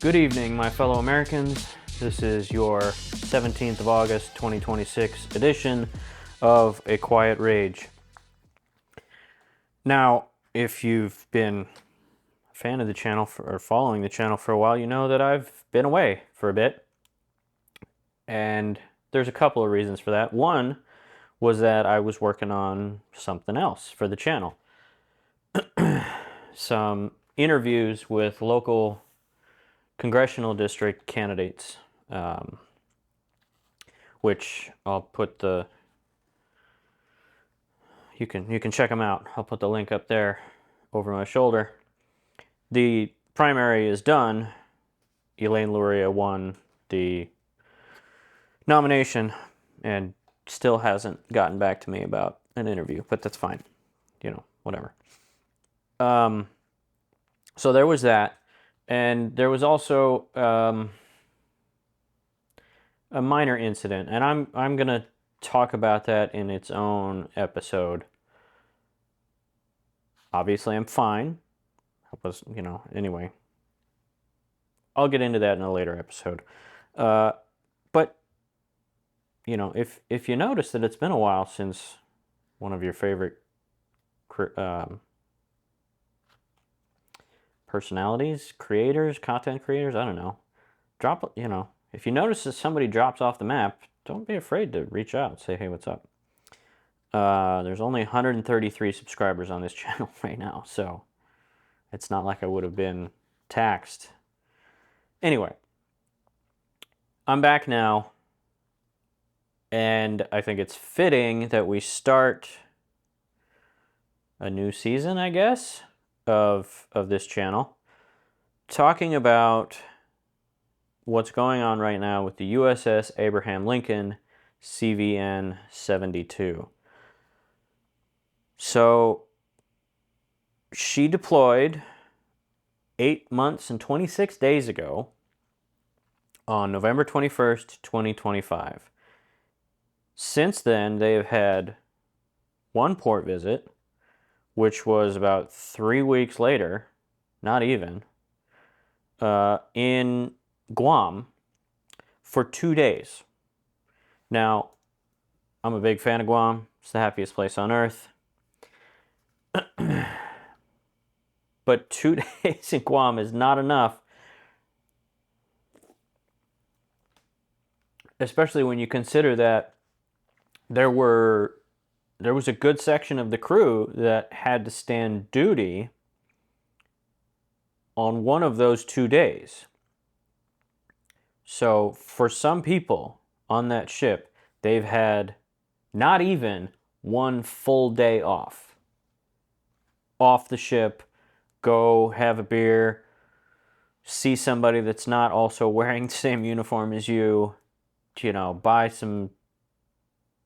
Good evening, my fellow Americans. This is your 17th of August, 2026 edition of A Quiet Rage. Now, if you've been a fan of the channel or following the channel for a while, you know that I've been away for a bit. And there's a couple of reasons for that. One was that I was working on something else for the channel. Some interviews with local congressional district candidates, which I'll put the, you can check them out. I'll put the link up there over my shoulder. The primary is done. Elaine Luria won the nomination and still hasn't gotten back to me about an interview, but that's fine. You know, whatever. So there was that. And there was also a minor incident, and I'm gonna talk about that in its own episode. Obviously, I'm fine. Anyway. I'll get into that in a later episode. But if you notice that it's been a while since one of your favorite personalities, creators, content creators, I don't know. If you notice that somebody drops off the map, don't be afraid to reach out, say, hey, what's up? There's only 133 subscribers on this channel right now, so it's not like I would have been taxed. Anyway, I'm back now, and I think it's fitting that we start a new season, I guess, of this channel, talking about what's going on right now with the USS Abraham Lincoln CVN 72. So she deployed 8 months and 26 days ago on November 21st, 2025. Since then, they have had one port visit, which was about 3 weeks later, not even, in Guam for 2 days. Now, I'm a big fan of Guam. It's the happiest place on earth. But 2 days in Guam is not enough, especially when you consider that there was a good section of the crew that had to stand duty on one of those 2 days. So for some people on that ship, they've had not even one full day off the ship, go have a beer, see somebody that's not also wearing the same uniform as you, buy some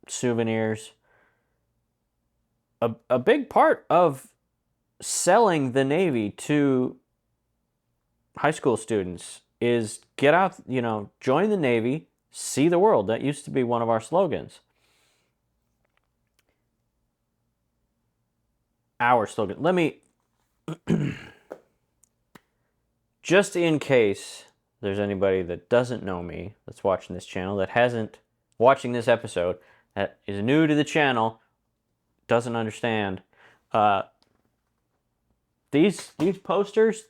souvenirs. A big part of selling the Navy to high school students is get out, join the Navy, see the world. That used to be one of our slogans. Our slogan. Let me, just in case there's anybody that doesn't know me that's watching this channel, that hasn't watching this episode, that is new to the channel, doesn't understand, these posters,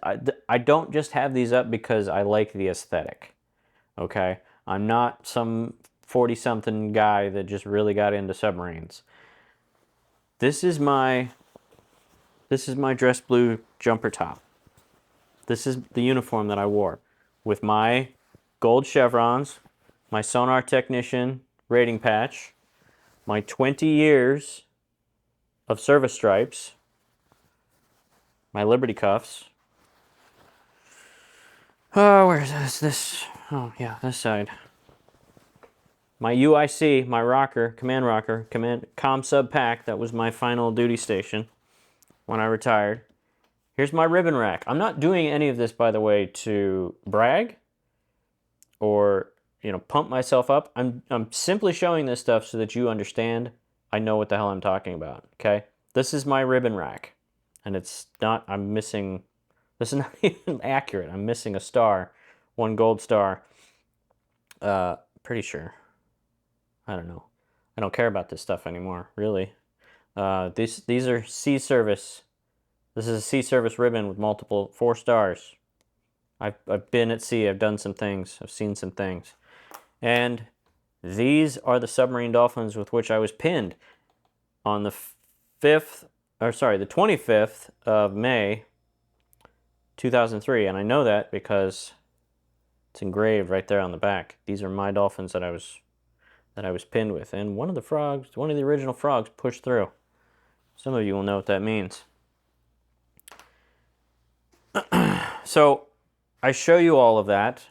I don't just have these up because I like the aesthetic, okay? I'm not some 40-something guy that just really got into submarines. This is my dress blue jumper top. This is the uniform that I wore with my gold chevrons, my sonar technician rating patch, my 20 years of service stripes, my Liberty cuffs. Oh, where's this? Oh, yeah, this side. My UIC, my rocker, command comm sub pack. That was my final duty station when I retired. Here's my ribbon rack. I'm not doing any of this, by the way, to brag or, pump myself up. I'm simply showing this stuff so that you understand I know what the hell I'm talking about, okay? This is my ribbon rack. And it's not, I'm missing This is not even accurate. I'm missing a star, one gold star. Pretty sure. I don't know. I don't care about this stuff anymore, really. These are sea service. This is a sea service ribbon with multiple 4 stars. I've been at sea. I've done some things. I've seen some things. And these are the submarine dolphins with which I was pinned on the 25th of May, 2003. And I know that because it's engraved right there on the back. These are my dolphins that I was pinned with. And one of the original frogs pushed through. Some of you will know what that means. So I show you all of that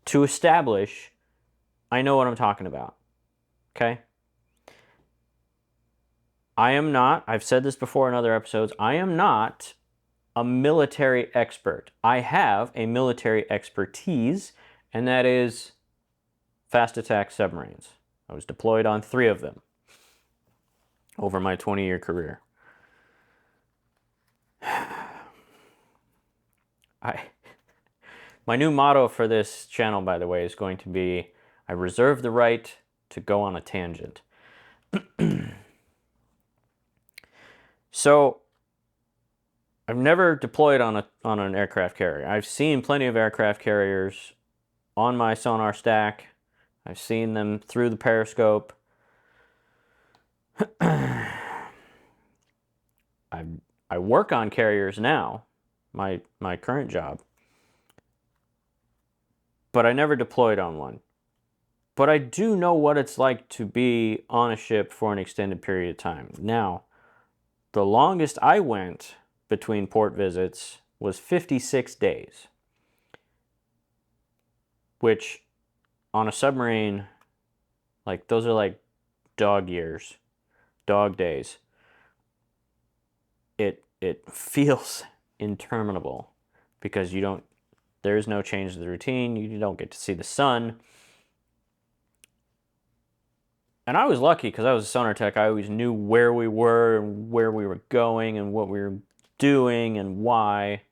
to establish I know what I'm talking about. Okay? I am not, I've said this before in other episodes, I am not a military expert. I have a military expertise, and that is fast attack submarines. I was deployed on 3 of them over my 20-year career. My new motto for this channel, by the way, is going to be, I reserve the right to go on a tangent. So, I've never deployed on an aircraft carrier. I've seen plenty of aircraft carriers on my sonar stack. I've seen them through the periscope. I work on carriers now, my current job, but I never deployed on one. But I do know what it's like to be on a ship for an extended period of time. Now, the longest I went between port visits was 56 days, which on a submarine, like, those are like dog years, dog days. It feels interminable because there is no change to the routine. You don't get to see the sun. And I was lucky because I was a sonar tech. I always knew where we were and where we were going and what we were doing and why.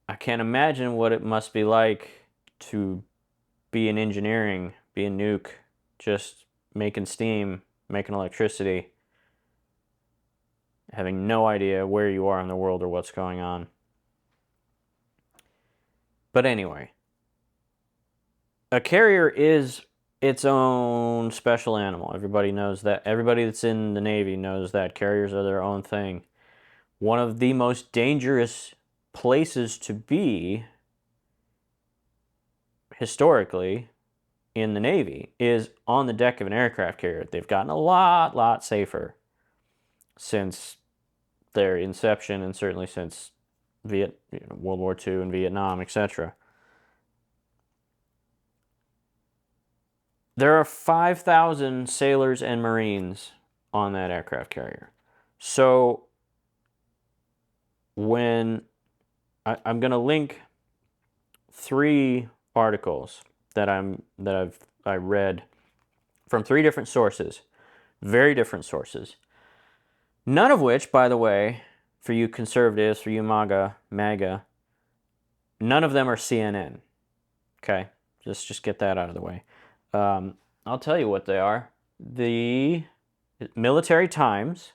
I can't imagine what it must be like to be in engineering, be a nuke, just making steam, making electricity, having no idea where you are in the world or what's going on. But anyway, a carrier is its own special animal. Everybody knows that. Everybody that's in the Navy knows that carriers are their own thing. One of the most dangerous places to be historically in the Navy is on the deck of an aircraft carrier. They've gotten a lot safer since their inception, and certainly since World War II and Vietnam, etc. There are 5,000 sailors and Marines on that aircraft carrier. So when I'm going to link 3 articles that I read from 3 different sources, very different sources. None of which, by the way, for you conservatives, for you MAGA, none of them are CNN. Okay, just get that out of the way. I'll tell you what they are. The Military Times,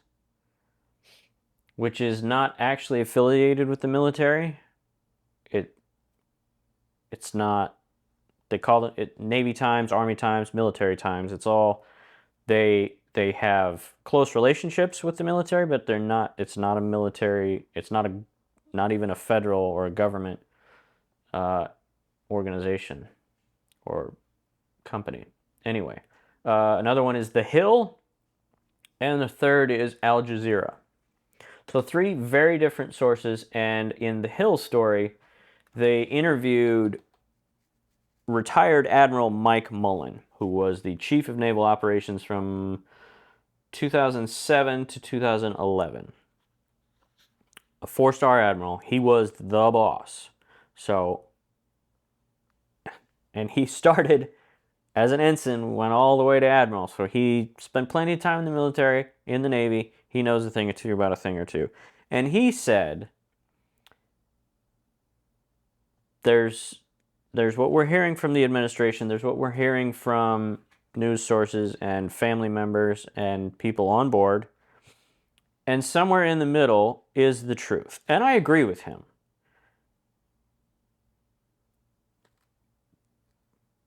which is not actually affiliated with the military. It's not. They call it Navy Times, Army Times, Military Times. It's all they have close relationships with the military, but they're not. It's not a military. It's not even a federal or a government organization or company. Anyway, another one is The Hill, and the third is Aljazeera. So 3 very different sources, and in The Hill story, they interviewed retired Admiral Mike Mullen, who was the Chief of Naval Operations from 2007 to 2011. A 4-star admiral. He was the boss. So, and he started as an ensign, went all the way to admiral. So he spent plenty of time in the military, in the Navy. He knows a thing or two about a thing or two. And he said there's what we're hearing from the administration, there's what we're hearing from news sources and family members and people on board, and somewhere in the middle is the truth. And I agree with him.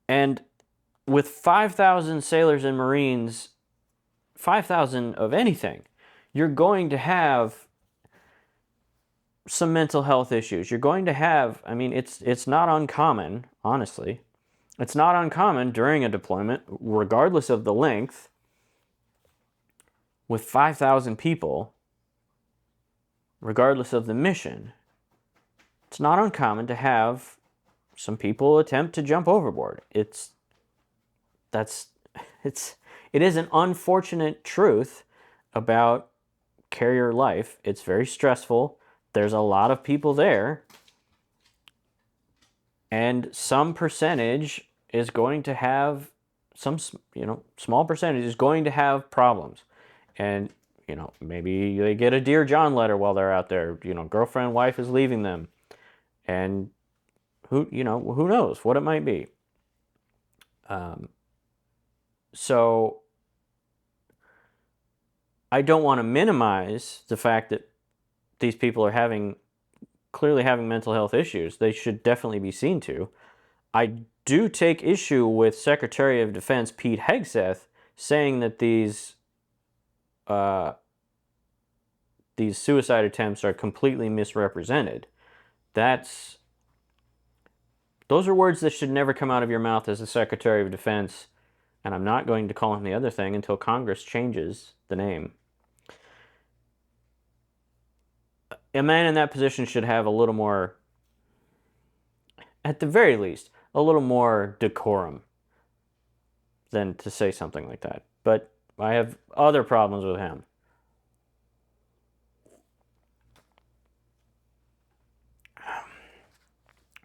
And with 5,000 sailors and Marines, 5,000 of anything, you're going to have some mental health issues. You're going to have, I mean, it's not uncommon, honestly. It's not uncommon during a deployment, regardless of the length, with 5,000 people, regardless of the mission, it's not uncommon to have some people attempt to jump overboard. It is an unfortunate truth about carrier life. It's very stressful. There's a lot of people there, and some percentage is going to have small percentage is going to have problems. And, maybe they get a Dear John letter while they're out there, girlfriend, wife is leaving them. And who knows what it might be. So I don't want to minimize the fact that these people are clearly having mental health issues. They should definitely be seen to. I do take issue with Secretary of Defense Pete Hegseth saying that these suicide attempts are completely misrepresented. Those are words that should never come out of your mouth as a Secretary of Defense, and I'm not going to call him the other thing until Congress changes the name. A man in that position should have a little more, at the very least, a little more decorum than to say something like that. But I have other problems with him.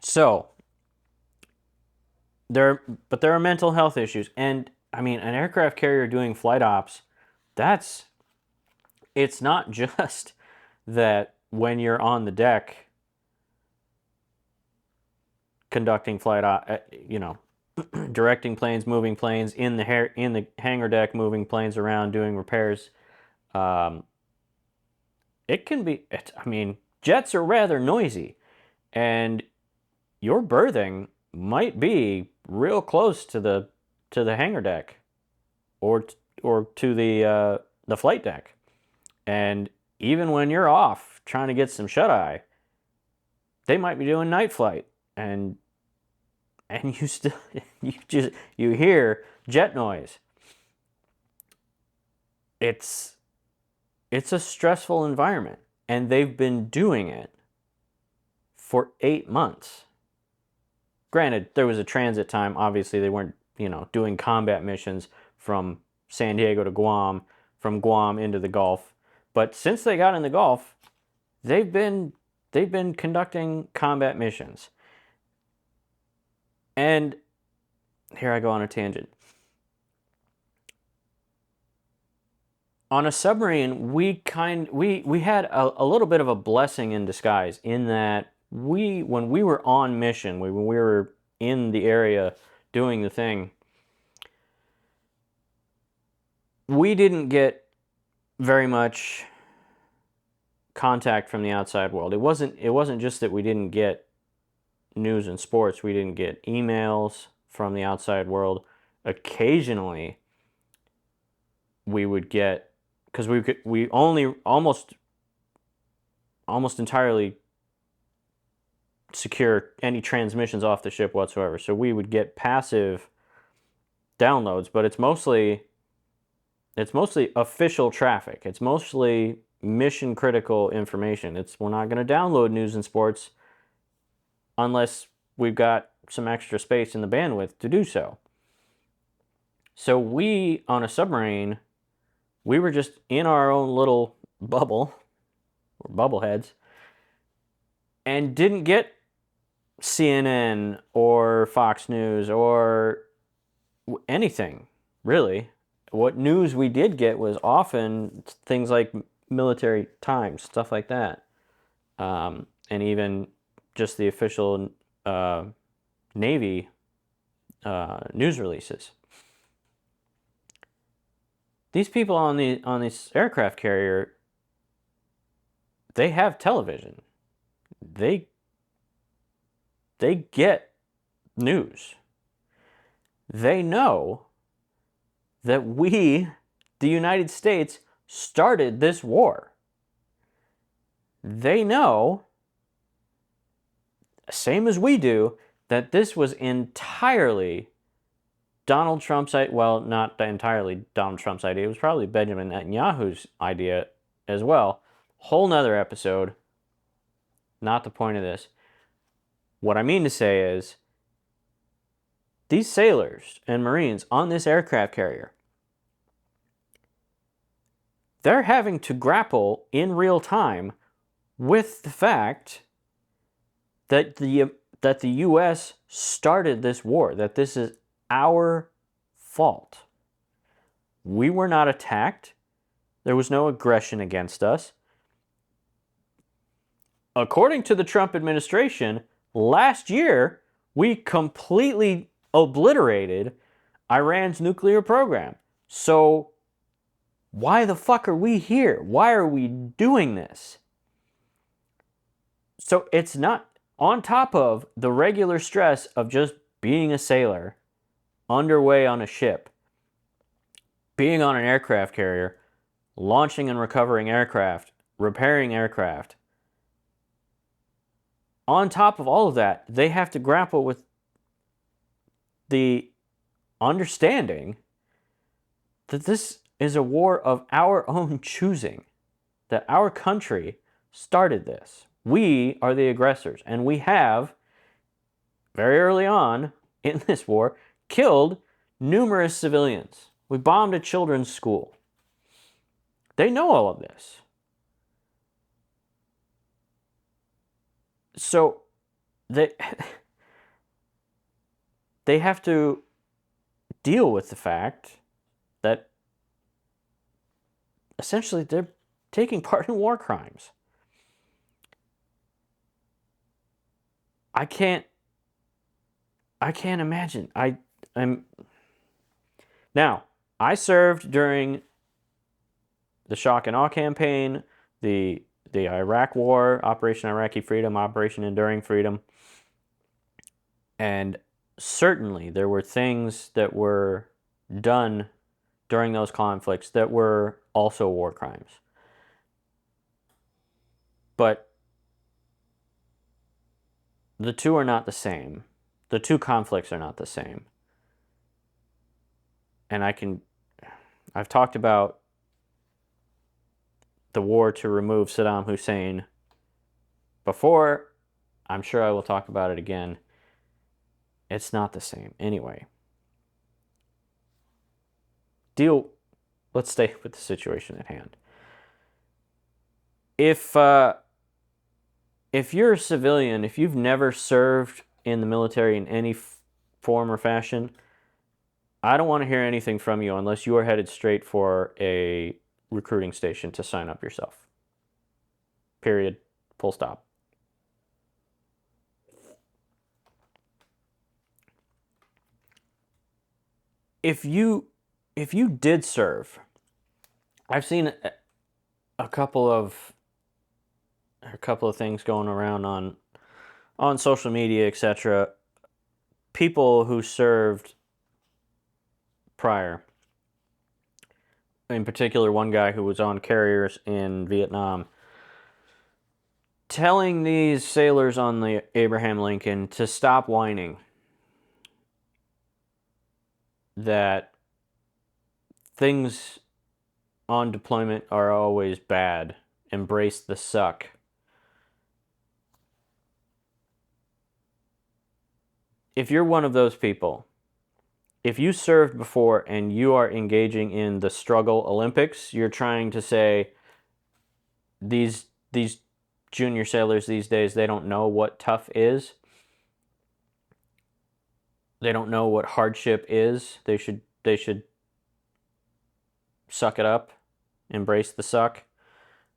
So, there are mental health issues. And, I mean, an aircraft carrier doing flight ops, it's not just that when you're on the deck conducting flight, directing planes, moving planes, in the hangar deck, moving planes around, doing repairs. Jets are rather noisy, and your berthing might be real close to the hangar deck, or to the flight deck, and even when you're off trying to get some shut-eye, they might be doing night flight, and you still you hear jet noise. It's a stressful environment, and they've been doing it for 8 months. Granted, there was a transit time. Obviously, they weren't, doing combat missions from San Diego to Guam, from Guam into the Gulf. But since they got in the Gulf, they've been conducting combat missions. And here I go on a tangent. On a submarine, we had a little bit of a blessing in disguise, in that when we were on mission, when we were in the area doing the thing, we didn't get very much contact from the outside world. It wasn't just that we didn't get news and sports. We didn't get emails from the outside world. Occasionally, we would get, because we only almost entirely secure any transmissions off the ship whatsoever. So we would get passive downloads, but it's mostly official traffic. It's mostly mission critical information. We're not going to download news and sports unless we've got some extra space in the bandwidth to do so. So we, on a submarine, we were just in our own little bubble, or bubbleheads, and didn't get CNN or Fox News or anything, really. What news we did get was often things like Military Times, stuff like that. And even just the official Navy news releases. These people on this aircraft carrier, they have television. They get news. They know that we, the United States, started this war. They know, same as we do, that this was entirely Donald Trump's idea. Well, not entirely Donald Trump's idea. It was probably Benjamin Netanyahu's idea as well. Whole nother episode. Not the point of this. What I mean to say is, these sailors and Marines on this aircraft carrier, they're having to grapple in real time with the fact that the U.S. started this war, that this is our fault. We were not attacked. There was no aggression against us. According to the Trump administration, last year, we completely obliterated Iran's nuclear program. So why the fuck are we here? Why are we doing this? So it's not on top of the regular stress of just being a sailor, underway on a ship, being on an aircraft carrier, launching and recovering aircraft, repairing aircraft. On top of all of that, they have to grapple with the understanding that this is a war of our own choosing, that our country started this. We are the aggressors, and we have, very early on in this war, killed numerous civilians. We bombed a children's school. They know all of this. So they have to deal with the fact that essentially they're taking part in war crimes. I can't imagine. Now, I served during the Shock and Awe campaign, the Iraq War, Operation Iraqi Freedom, Operation Enduring Freedom. And certainly there were things that were done during those conflicts that were also war crimes. But the two are not the same. The two conflicts are not the same. And I've talked about the war to remove Saddam Hussein before. I'm sure I will talk about it again. It's not the same. Anyway. Let's stay with the situation at hand. If you're a civilian, if you've never served in the military in any form or fashion, I don't want to hear anything from you unless you are headed straight for a recruiting station to sign up yourself. Period. Full stop. If you did serve, I've seen a couple of things going around on social media, etc. People who served prior. In particular, one guy who was on carriers in Vietnam, telling these sailors on the Abraham Lincoln to stop whining, that things on deployment are always bad. Embrace the suck. If you're one of those people, if you served before and you are engaging in the struggle Olympics, you're trying to say these junior sailors these days, they don't know what tough is. They don't know what hardship is. They should suck it up, embrace the suck.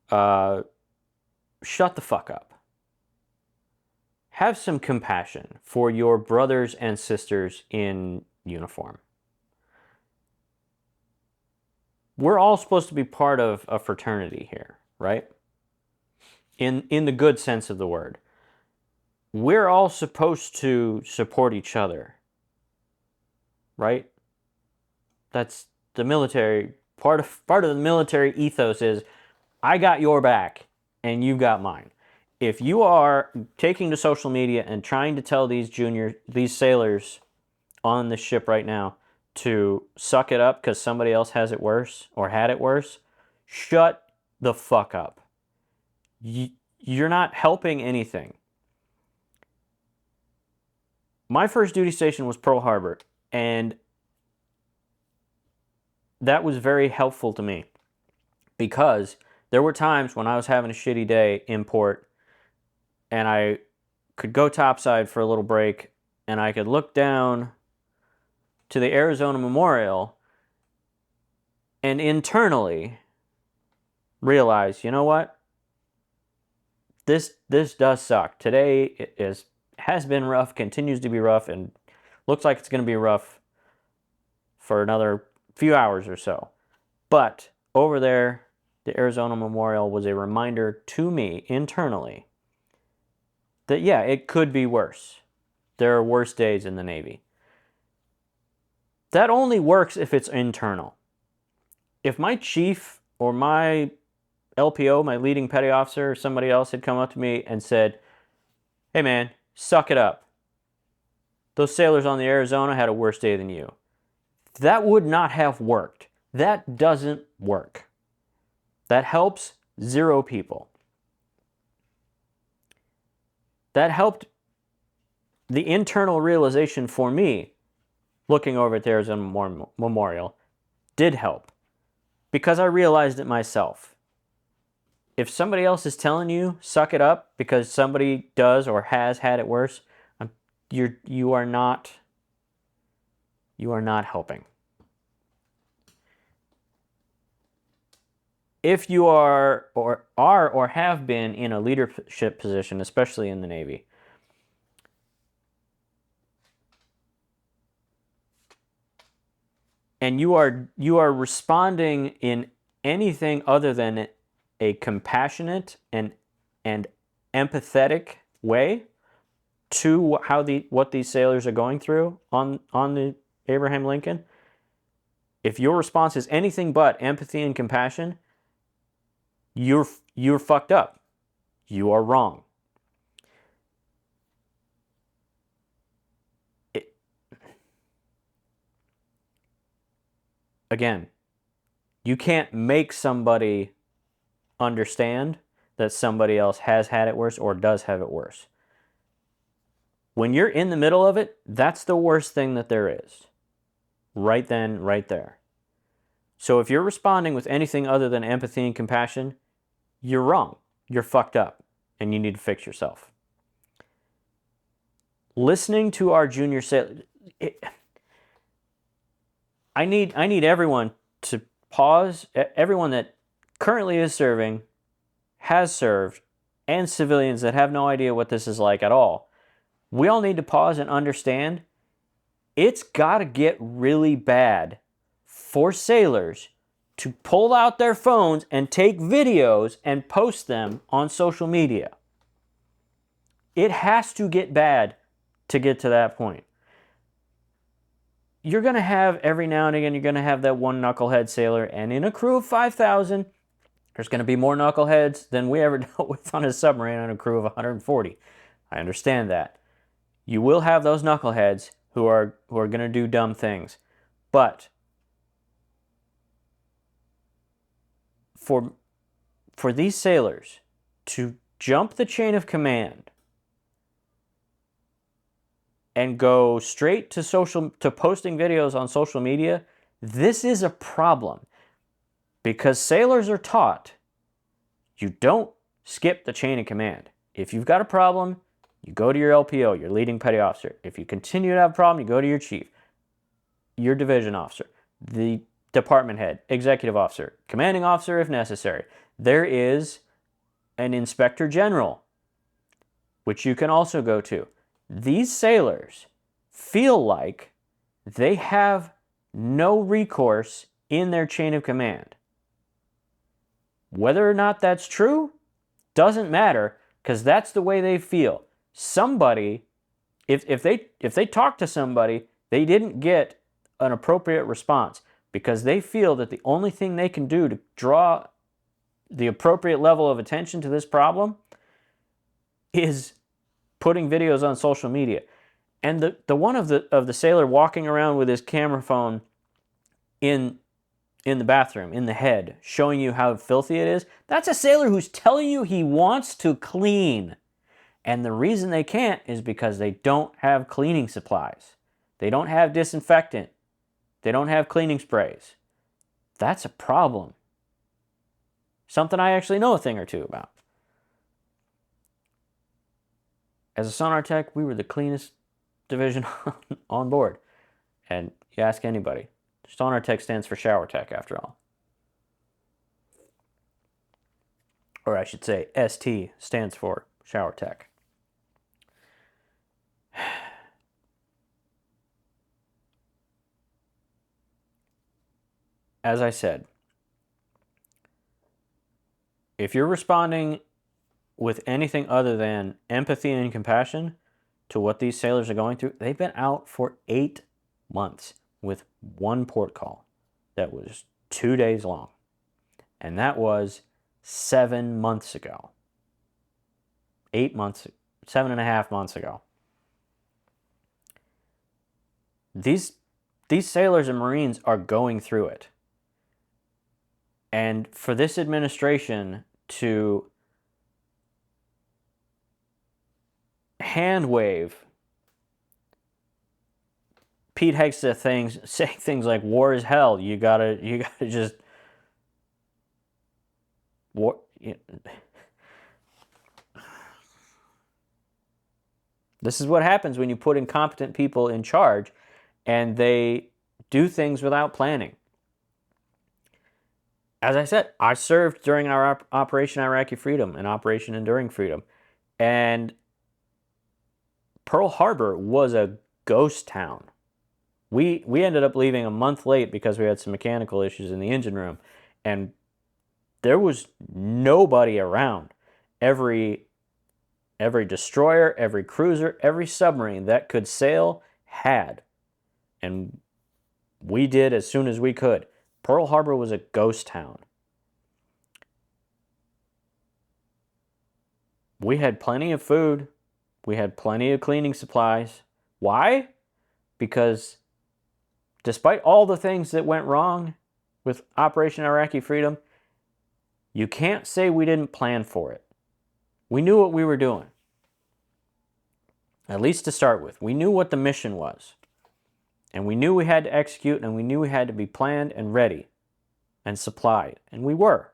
Shut the fuck up. have some compassion for your brothers and sisters in uniform. We're all supposed to be part of a fraternity here, right? In the good sense of the word. We're all supposed to support each other, right? That's the military. Part of the military ethos is, I got your back and you got mine. If you are taking to social media and trying to tell these sailors on the ship right now to suck it up because somebody else has it worse or had it worse, shut the fuck up. You're not helping anything. My first duty station was Pearl Harbor, and that was very helpful to me because there were times when I was having a shitty day in port and I could go topside for a little break and I could look down to the Arizona Memorial and internally realize, you know what? This does suck. Today has been rough, continues to be rough, and looks like it's going to be rough for another few hours or so. But over there, the Arizona Memorial was a reminder to me internally that, yeah, it could be worse. There are worse days in the Navy. That only works if it's internal. If my chief or my LPO, my leading petty officer, or somebody else had come up to me and said, hey man, suck it up. Those sailors on the Arizona had a worse day than you. That would not have worked. That doesn't work. That helps 0 people. That helped the internal realization for me, looking over at the Arizona Memorial, did help. Because I realized it myself. If somebody else is telling you, suck it up, because somebody does or has had it worse, you are not helping. If you are or have been in a leadership position, especially in the Navy, and you are responding in anything other than a compassionate and empathetic way to what these sailors are going through on the Abraham Lincoln, if your response is anything but empathy and compassion, you're fucked up. You are wrong. Again, you can't make somebody understand that somebody else has had it worse or does have it worse. When you're in the middle of it, that's the worst thing that there is. Right then, right there. So if you're responding with anything other than empathy and compassion, you're wrong. You're fucked up, and you need to fix yourself. Listening to our junior sailors, I need everyone to pause. Everyone that currently is serving, has served, and civilians that have no idea what this is like at all. We all need to pause and understand it's got to get really bad for sailors to pull out their phones and take videos and post them on social media. It has to get bad to get to that point. You're going to have, every now and again, you're going to have that one knucklehead sailor, and in a crew of 5,000, there's going to be more knuckleheads than we ever dealt with on a submarine on a crew of 140. I understand that. You will have those knuckleheads who are going to do dumb things. But for these sailors to jump the chain of command and go straight to posting videos on social media, this is a problem. Because sailors are taught, you don't skip the chain of command. If you've got a problem, you go to your LPO, your leading petty officer. If you continue to have a problem, you go to your chief, your division officer, the department head, executive officer, commanding officer if necessary. There is an inspector general. which you can also go to. These sailors feel like they have no recourse in their chain of command. Whether or not that's true doesn't matter, because that's the way they feel. Somebody, if they talk to somebody, they didn't get an appropriate response because they feel that the only thing they can do to draw the appropriate level of attention to this problem is putting videos on social media. And the one of the sailor walking around with his camera phone in the bathroom, in the head, showing you how filthy it is, that's a sailor who's telling you he wants to clean. And the reason they can't is because they don't have cleaning supplies. They don't have disinfectant. They don't have cleaning sprays. That's a problem. Something I actually know a thing or two about. As a sonar tech, we were the cleanest division on board. And you ask anybody, sonar tech stands for shower tech after all. Or I should say ST stands for shower tech. As I said, if you're responding with anything other than empathy and compassion to what these sailors are going through, they've been out for 8 months with one port call that was 2 days long. And that was 7 months ago. 8 months, 7.5 months ago. These sailors and Marines are going through it. And for this administration to hand wave Pete Hegseth things, saying things like war is hell, you gotta just war. This is what happens when you put incompetent people in charge and they do things without planning. As I said, I served during our Operation Iraqi Freedom and Operation Enduring Freedom. And Pearl Harbor was a ghost town. We ended up leaving a month late because we had some mechanical issues in the engine room. And there was nobody around. Every destroyer, every cruiser, every submarine that could sail had. And we did as soon as we could. Pearl Harbor was a ghost town. We had plenty of food. We had plenty of cleaning supplies. Why? Because despite all the things that went wrong with Operation Iraqi Freedom, you can't say we didn't plan for it. We knew what we were doing. At least to start with. We knew what the mission was. And we knew we had to execute, and we knew we had to be planned and ready and supplied. And we were.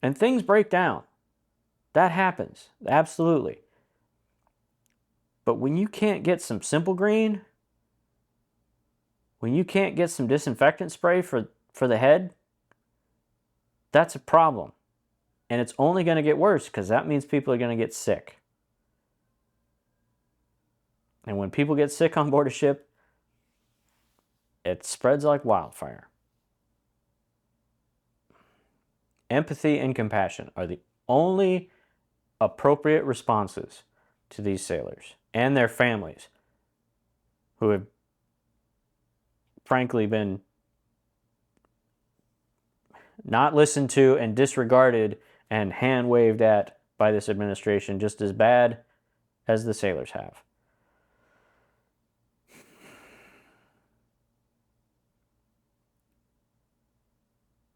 And things break down. That happens. Absolutely. But when you can't get some Simple Green, when you can't get some disinfectant spray for the head, that's a problem. And it's only going to get worse because that means people are going to get sick. And when people get sick on board a ship, it spreads like wildfire. Empathy and compassion are the only appropriate responses to these sailors and their families who have frankly been not listened to and disregarded and hand waved at by this administration just as bad as the sailors have.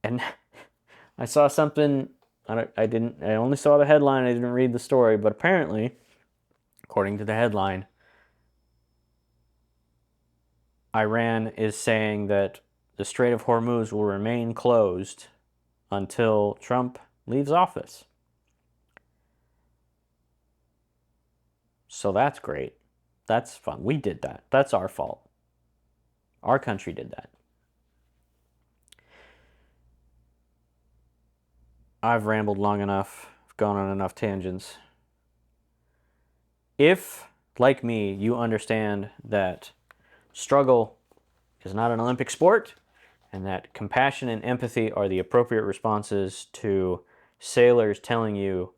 And I saw something, I only saw the headline, I didn't read the story, but apparently, according to the headline, Iran is saying that the Strait of Hormuz will remain closed until Trump leaves office. So that's great. That's fun. We did that. That's our fault. Our country did that. I've rambled long enough. I've gone on enough tangents. If, like me, you understand that struggle is not an Olympic sport, and that compassion and empathy are the appropriate responses to sailors telling you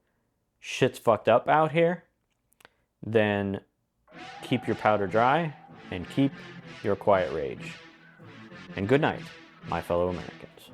shit's fucked up out here, then keep your powder dry and keep your quiet rage. And good night, my fellow Americans.